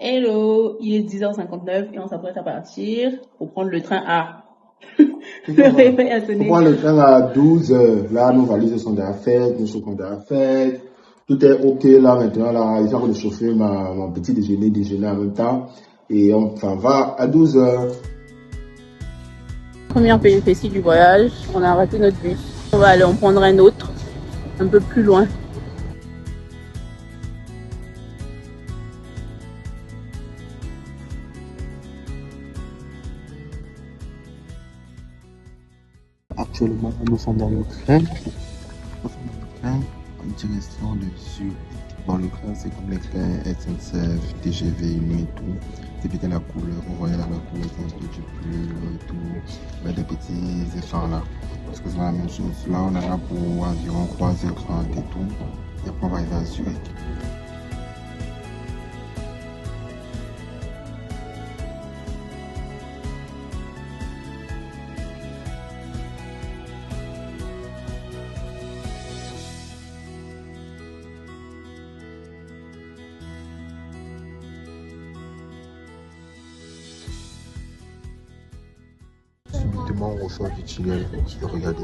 Hello, il est 10h59 et on s'apprête à partir pour prendre le train à. On Le réveil a sonné. prend le train à 12 heures. Là, nos valises sont déjà faites, nos chaussons sont déjà faites. Tout est OK là maintenant. Là, ils sont en train de chauffer mon petit déjeuner en même temps. Et on s'en va à 12 heures. Première péripétie du voyage, on a raté notre bus. On va aller en prendre un autre, un peu plus loin. Actuellement, nous sommes dans le train. Nous sommes dans le train en direction de Zurich. Bon, le train, c'est comme les trains SNCF, TGV, Nuit et tout. C'est peut-être la couleur, vous voyez là, la couleur, c'est un peu du bleu et tout. Mais des petits efforts là. Parce que c'est la même chose. Là, on est là pour environ 3h30 et tout. Et après, on va arriver à Zurich. Subitement, on ressort du tunnel. Regardez.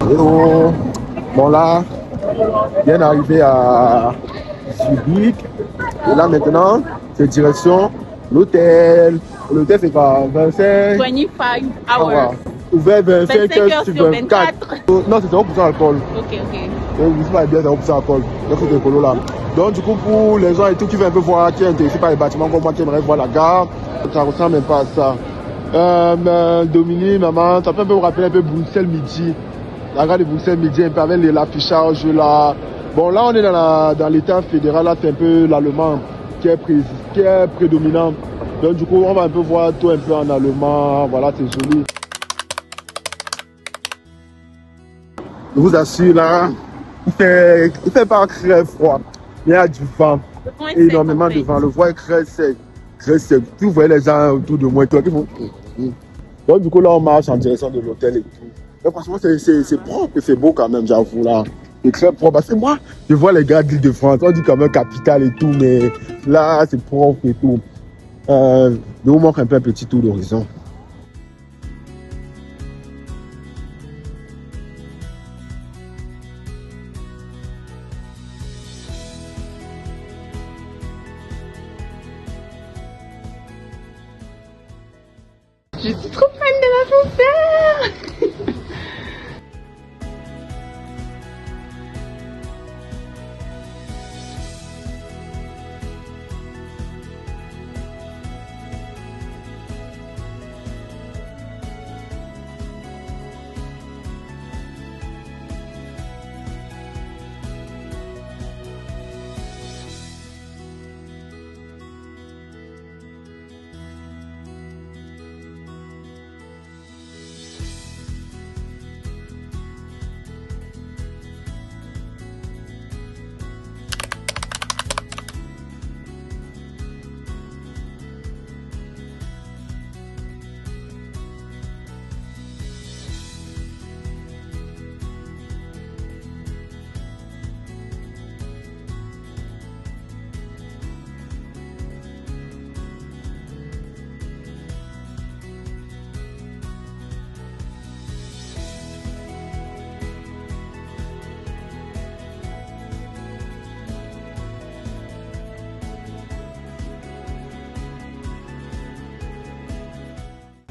Hello. Bon là, bien arrivé à Zurich. Et là maintenant, c'est direction l'hôtel. L'hôtel c'est pas 25. 25 Ah, hours. ouais. Ouvert 25 heures sur 24. Non, c'est 0% alcool. Ok. Donc, vous savez bien 0% alcool. Donc, c'est écolo là. Donc, du coup, pour les gens et tout qui veulent un peu voir, qui est intéressé par les bâtiments comme moi, qui aimeraient voir la gare, ça ressemble même pas à ça. Dominique, maman, ça peut un peu me rappeler un peu Bruxelles Midi. La gare de Bruxelles Midi, un peu avec l'affichage là. Bon, là, on est dans l'état fédéral, là, c'est un peu l'allemand qui est prédominant. Donc, du coup, on va un peu voir tout un peu en allemand. Voilà, c'est joli. Je vous assure, là, il fait pas très froid. Il y a du vent, énormément de vent. Le vent est très sec. Très sec. Vous voyez les gens autour de moi et tout. Donc, du coup, là, on marche en direction de l'hôtel et tout. Mais franchement, c'est propre et c'est beau quand même, j'avoue, là. C'est très propre. Parce que moi, je vois les gars de l'Île-de-France, on dit quand même capitale et tout, mais là, c'est propre et tout. Je vous montre un peu un petit tour d'horizon. Je suis trop fan de l'ascenseur.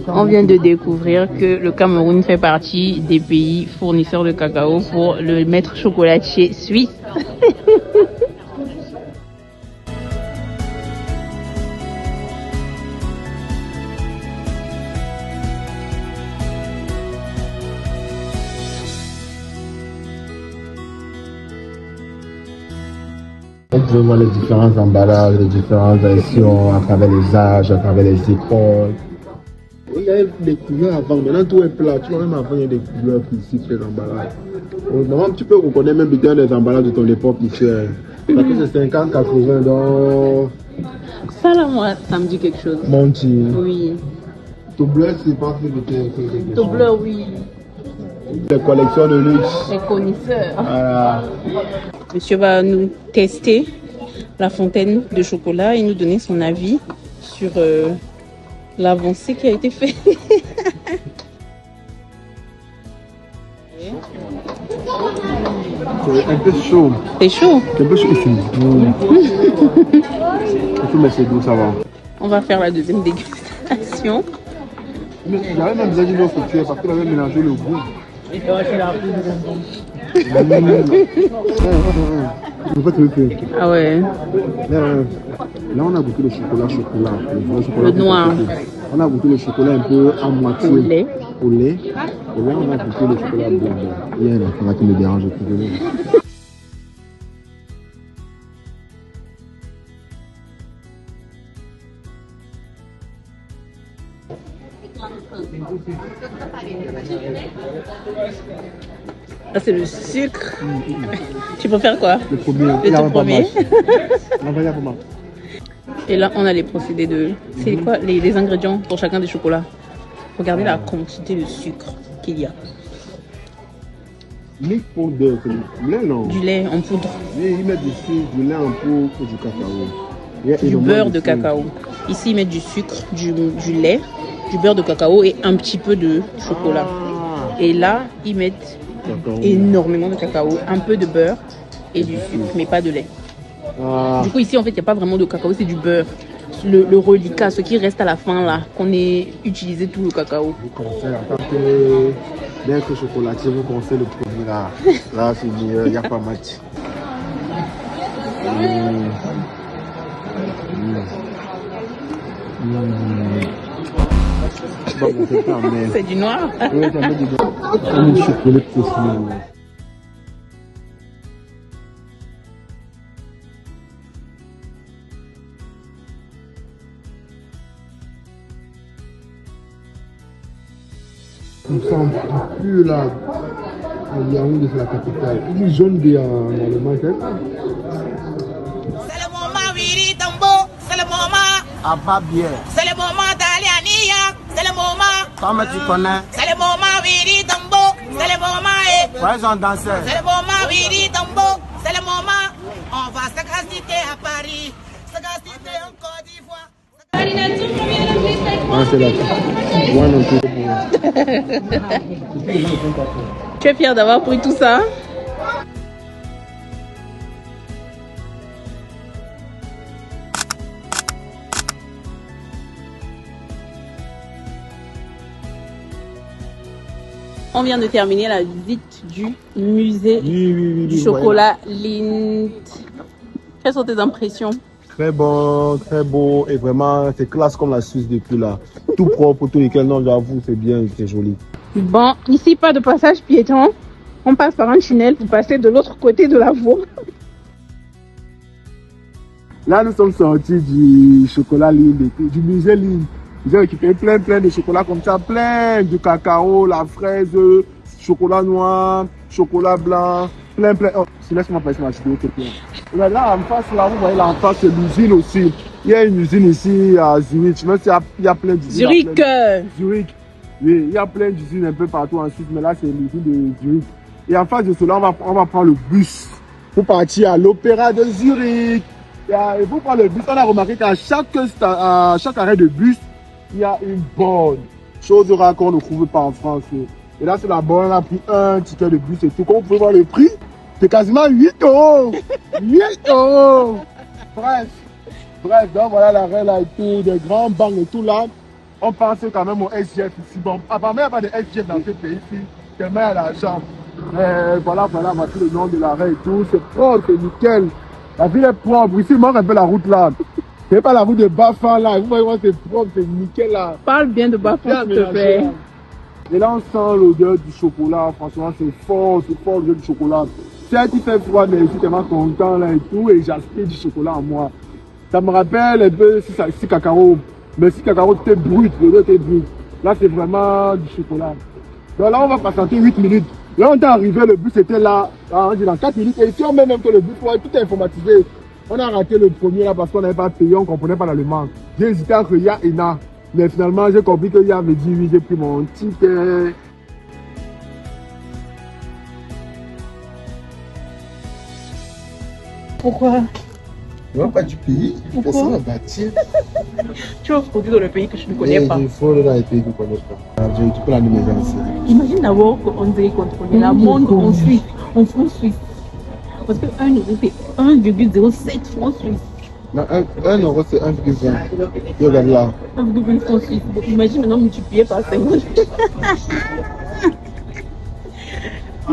On vient de découvrir que le Cameroun fait partie des pays fournisseurs de cacao pour le maître chocolatier suisse. On peut voir les différents emballages, les différentes versions à travers les âges, à travers les époques. Il y a des couleurs avant, maintenant tout est plat. Tu vois, même avant, il y a des couleurs ici, les emballages. Normalement, tu peux reconnaître même bien les emballages de ton époque ici. Parce que c'est 50, 80, donc... Ça là, moi, ça me dit quelque chose. Monty. Oui. Tout bleu, c'est pas fait de quelque Tout bleu, oui. Les collections de luxe. Les connaisseurs. Voilà. Monsieur va nous tester la fontaine de chocolat et nous donner son avis sur l'avancée qui a été faite. C'est un peu chaud. C'est chaud. C'est un peu chaud ici. Mais c'est doux, ça va. On va faire la deuxième dégustation. Mais j'avais même besoin d'une autre cuillère parce qu'il avait mélangé le goût. Ah ouais. Là, on a goûté le chocolat, Le noir. On a goûté le chocolat un peu à moitié. Au lait. Au lait. Et là, on a goûté le chocolat blanc. Il y a un enfant qui me dérange. Ah, c'est le sucre. Tu préfères quoi? Le premier. Le tout premier. Non, Et là, on a les procédés de... C'est quoi les ingrédients pour chacun des chocolats? Regardez la quantité de sucre qu'il y a. Milk powder, c'est du lait, non? Du lait en poudre. Mais ils mettent du lait en poudre ou du cacao. Du beurre de cacao. Ici, ils mettent du sucre, du lait, du beurre de cacao et un petit peu de chocolat. Et là, ils mettent énormément de cacao, un peu de beurre et du sucre, mais pas de lait. Du coup, ici, en fait, il n'y a pas vraiment de cacao, c'est du beurre. Le reliquat, ce qui reste à la fin, là, qu'on ait utilisé tout le cacao. Je vous conseille, en tant que maître chocolatier, je vous conseille le premier, là. Là, c'est meilleur, il n'y a pas match. C'est du noir. Oui, c'est un peu du noir. Un chocolat précis. On sent plus là. Yaoundé, c'est la capitale. Il est jaune dans le market. C'est le moment, Wiri Tambo. C'est le moment. Ah, pas bien. C'est le moment d'aller à Nia. C'est le moment. Comme tu connais. C'est le moment, Wiri Tambo. C'est le moment. Voyons danser. C'est le moment, Wiri Tambo. C'est le moment. On va se casser à Paris. Se casser en Côte d'Ivoire. Ah, c'est là. Tu es fier d'avoir pris tout ça? On vient de terminer la visite du musée du chocolat Lindt. Quelles sont tes impressions? Très bon, très beau et vraiment c'est classe comme la Suisse depuis là. Tout propre, tout nickel, non j'avoue c'est bien, c'est joli. Bon, ici pas de passage piéton. On passe par un tunnel pour passer de l'autre côté de la voie. Là nous sommes sortis du chocolat Lindt, du musée Lindt. Ils ont équipé plein de chocolats comme ça, plein de cacao, la fraise, chocolat noir, chocolat blanc, plein. Oh, laisse-moi passer ma vidéo s'il te plaît. Là en face, là vous voyez là en face c'est l'usine aussi. Il y a une usine ici à Zurich, même s'il y a plein d'usines. Zurich. Zurich. Oui, il y a plein d'usines un peu partout en Suisse, mais là c'est l'usine de Zurich. Et en face de cela, on va prendre le bus pour partir à l'opéra de Zurich. Et pour prendre le bus, on a remarqué qu'à chaque arrêt de bus, il y a une borne. Chose rare qu'on ne trouve pas en France. Et là, sur la borne, on a pris un ticket de bus et tout. Comme vous pouvez voir le prix, c'est quasiment 8 €. 8 €. Bref, donc voilà l'arrêt là et tout, des grands bancs et tout là. On pense quand même au SGF ici. Bon, apparemment, il n'y a pas de SGF dans ce pays-ci, tellement il y a l'argent. Voilà, voici le nom de l'arrêt et tout. C'est propre, c'est nickel. La ville est propre. Ici, il manque un peu la route là. C'est pas la route de Bafan là. Vous voyez, c'est propre, c'est nickel là. Parle bien de Bafan, s'il te plaît. Et là, on sent l'odeur du chocolat. Franchement, c'est fort l'odeur du chocolat. Certes, il fait froid, mais je suis tellement content là et tout. Et j'aspire du chocolat en moi. Ça me rappelle un peu si cacao. Mais si cacao était brut, l'odeur était brut. Là, c'est vraiment du chocolat. Donc là, on va patienter 8 minutes. Là, on est arrivé, le bus était là, on dit dans 4 minutes. Et si on met même que le bus, tout est informatisé. On a raté le premier là parce qu'on n'avait pas payé, on ne comprenait pas l'allemand. J'ai hésité entre Ya et Na. Mais finalement, j'ai compris que Ya avait dit oui, j'ai pris mon ticket. Pourquoi? Non, pas du pays. Pourquoi? Ça va bâtir. Tu vas produire dans le pays que je ne connais pas. Il faut dans les pays que je ne connais pas. Tu peux la numéro ici. Imagine d'abord qu'on dirait contrôler la monde en Suisse, en francs suisses. Parce que 1 euro c'est 1,07 francs suisses. Non, 1 euro c'est 1,20. Regarde là. 1,20 francs suisses. Donc imagine maintenant multiplié par 50.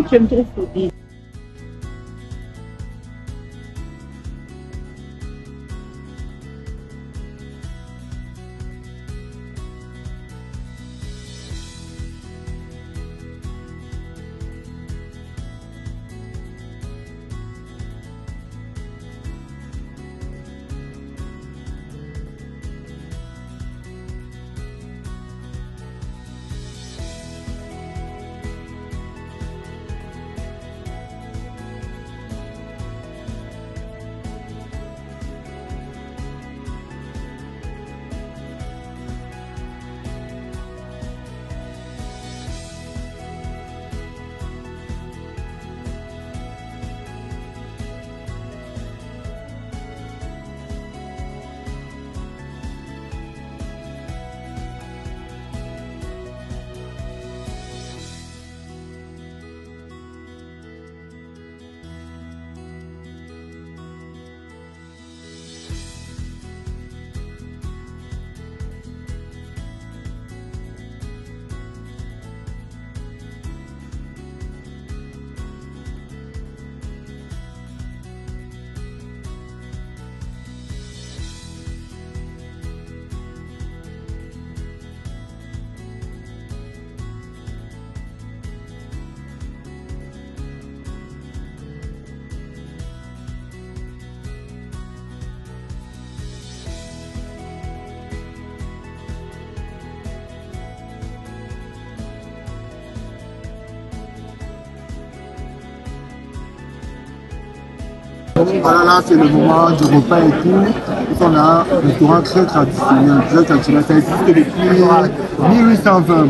Tu aimes trop frauder. Voilà, là, c'est le moment du repas et tout. On a un restaurant très traditionnel, très traditionnel. Ça existe depuis 1820.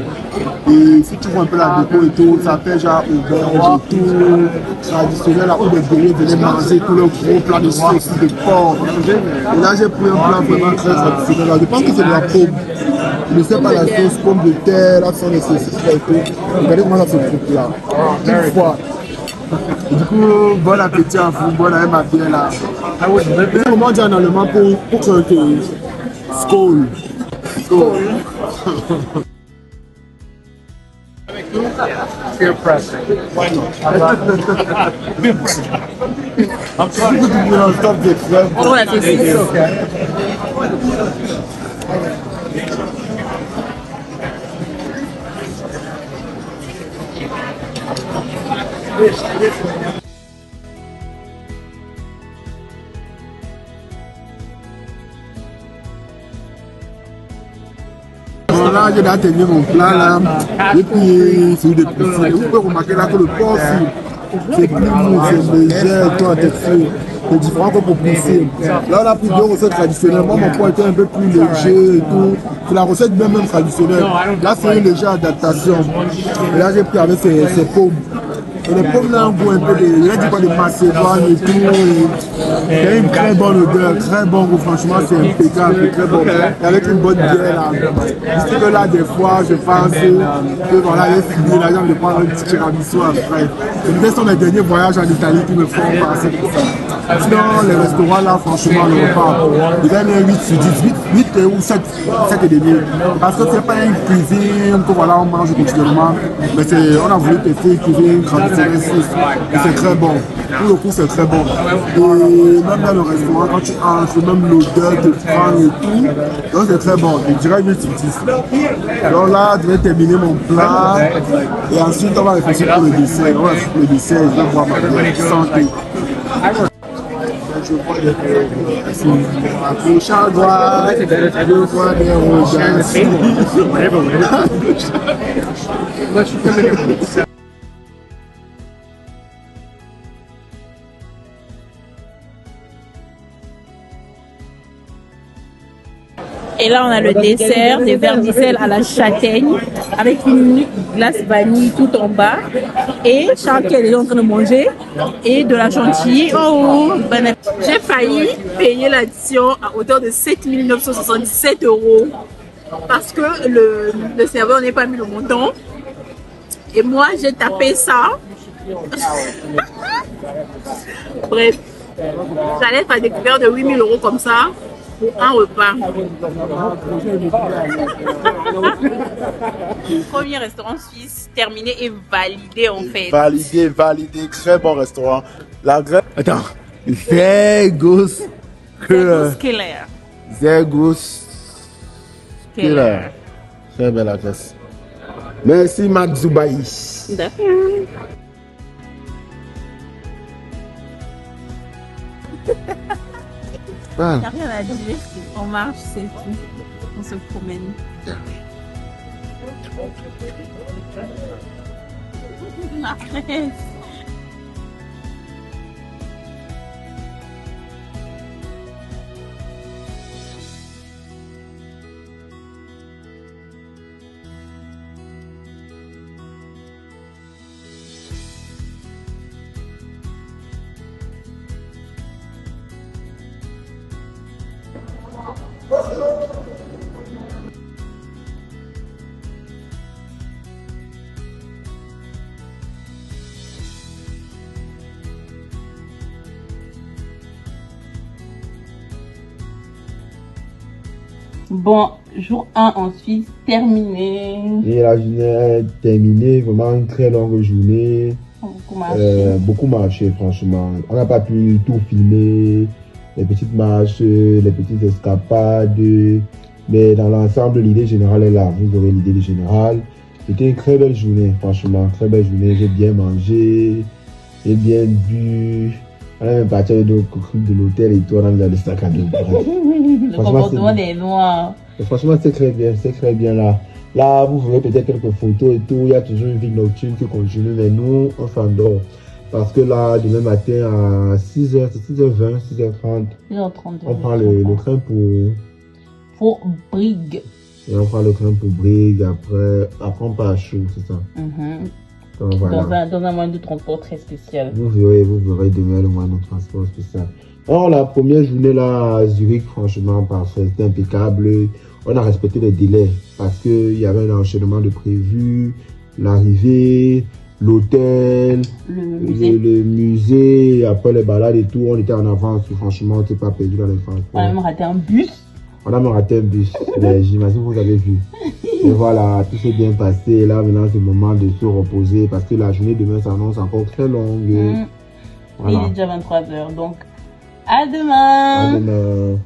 Et si tu vois un peu la déco et tout, ça fait genre auberge et tout, traditionnel, là où les bébés venaient manger tout le gros plat de sauce, de porc. Et là, j'ai pris un plat vraiment très traditionnel. Là, je pense que c'est de la pomme. Je ne sais pas la sauce, pomme de terre, là, ce sont les saucisses et tout. Regardez comment ça se coupe là. Une fois. Et du coup, bon appétit à vous, bon appétit ma bière là. Et comment dire en allemand pour que Skål. Skål. Peer pressing. Why not? I'm trying to do it stop the club. Oh, la saucisse. Okay. Là, j'ai déjà terminé mon plat là. Et puis, c'est des petits. Vous pouvez remarquer là que le porc, c'est plus mou, c'est léger, tout en texture. C'est différent que pour pousser. Là, on a pris 2 recettes traditionnelles. Moi, mon porc était un peu plus léger et tout. C'est la recette même traditionnelle. Là, c'est une légère adaptation. Et là, j'ai pris avec ces pommes. Et les pommes là, on goût un peu de macédoine et tout. Il y a une très bonne odeur, très bon goût. Franchement, c'est impeccable, très bon. Et avec une bonne bière là. Ici que là, des fois, je pense que voilà, j'ai fini là, j'ai de prendre un petit tiramisu après. Ce sont les derniers voyages en Italie qui me font passer pour ça. Sinon, les restaurants là, franchement, le repas, ils gagnent 8 sur 10, 8 ou 7 et demi. Parce que c'est pas une cuisine que voilà, on mange continuellement. Mais on a voulu tester une cuisine traditionnelle suisse. Et c'est très bon. Pour le coup, c'est très bon. Et même dans le restaurant, quand tu entres, même l'odeur te prend et tout. Donc c'est très bon. Je dirais 8 sur 10. Donc là, je vais terminer mon plat. Et ensuite, on va réfléchir pour le dessert. On va réfléchir pour le dessert. Je vais boire ma bière. Santé. Approche à droite, deux fois des regards. Et là, on a le dessert, des vermicelles à la châtaigne, avec une glace vanille tout en bas. Et Charles qui est déjà en train de manger. Et de la chantilly. Oh, bon appétit. J'ai failli payer l'addition à hauteur de 7 977 €. Parce que le serveur n'est pas mis le montant. Et moi, j'ai tapé ça. Bref, j'allais faire découvert de 8 000 € comme ça. Un repas. Premier restaurant suisse terminé et validé en fait. Validé. Très bon restaurant. La graisse. Attends. Zegus Keller. Zegus Keller. Très belle adresse. Merci Max Zoubaï. D'accord. Il n'y a rien à dire. On marche, c'est tout. On se promène. Arrête. Bon, jour 1 en Suisse, terminé. Et la journée est terminée, vraiment une très longue journée. Beaucoup marché, franchement. On n'a pas pu tout filmer, les petites marches, les petites escapades. Mais dans l'ensemble, l'idée générale est là. Vous aurez l'idée générale. C'était une très belle journée, franchement. Très belle journée. J'ai bien mangé, j'ai bien bu. On a même parti de l'hôtel et tout, on a mis dans le sac à dos. Le comportement des Noirs. Franchement, c'est très bien là. Là, vous verrez peut-être quelques photos et tout. Il y a toujours une vie nocturne qui continue, mais nous, on s'endort. Parce que là, demain matin à 6h, c'est 6h20, 6h30, on prend le train pour Brigue. Et on prend le train pour Brigue, après on part à Chaux, c'est ça. Donc, voilà. Dans un moyen de transport très spécial. Vous verrez demain le moyen de transport spécial. Alors, la première journée là à Zurich, franchement, parfait, c'était impeccable. On a respecté les délais parce qu'il y avait un enchaînement de prévus, l'arrivée, l'hôtel, le musée, après les balades et tout. On était en avance, franchement, on n'était pas perdu dans les transports. On a même raté un bus. Mais j'imagine que vous avez vu. Et voilà, tout s'est bien passé. Là, maintenant, c'est le moment de se reposer parce que la journée demain s'annonce encore très longue. Voilà. Il est déjà 23h, donc à demain. À demain.